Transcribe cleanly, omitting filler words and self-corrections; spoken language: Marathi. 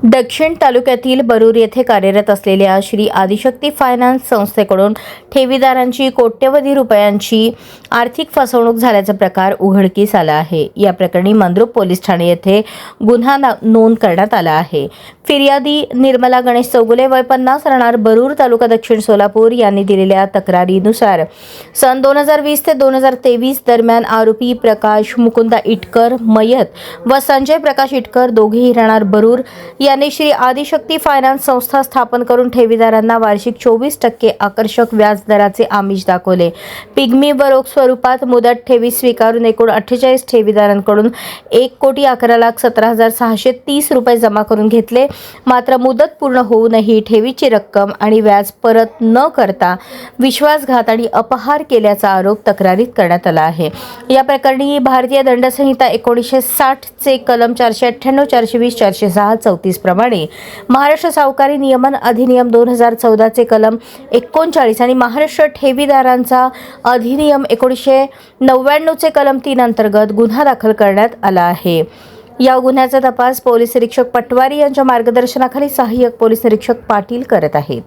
दक्षिण तालुक्यातील बरूर येथे कार्यरत असलेल्या श्री आदिशक्ती फायनान्स संस्थेकडून ठेवीदारांची कोट्यवधी रुपयांची आर्थिक फसवणूक झाल्याचा प्रकार उघडकीस आला आहे। या प्रकरणी मंद्रुप पोलीस ठाणे येथे गुन्हा नोंद करण्यात आला आहे। फिर्यादी निर्मला गणेश चौगुले वय 50 राहणार बरूर तालुका दक्षिण सोलापूर यांनी दिलेल्या तक्रारीनुसार सन 2020 ते 2023 दरम्यान आरोपी प्रकाश मुकुंदा इटकर मयत व संजय प्रकाश इटकर दोघेही राहणार बरूर यांनी श्री आदिशक्ती फायनान्स संस्था स्थापन करून ठेवीदारांना वार्षिक 24% आकर्षक व्याज दराचे आमिष दाखवले। पिग्मी व रोख स्वरूपात मुदत ठेवी स्वीकारून एकूण 48 ठेवीदारांकडून 1,11,17,630 रुपये जमा करून घेतले। मात्र मुदत पूर्ण होऊनही ठेवीची रक्कम आणि व्याज परत न करता विश्वासघात आणि अपहार केल्याचा आरोप तक्रारीत करण्यात आला आहे। या प्रकरणी भारतीय दंड संहिता 1960 चे कलम 498, 420, 406, 34 प्रमाणे महाराष्ट्र सावकारी नियमन अधिनियम 2014 चे कलम 39 आणि महाराष्ट्र ठेवीदारांचा अधिनियम 1999 चे कलम 3 अंतर्गत गुन्हा दाखल करण्यात आला आहे। या गुन्ह्याचा तपास पोलीस निरीक्षक पटवारी यांच्या मार्गदर्शनाखाली सहाय्यक पोलीस निरीक्षक पाटील करत आहेत।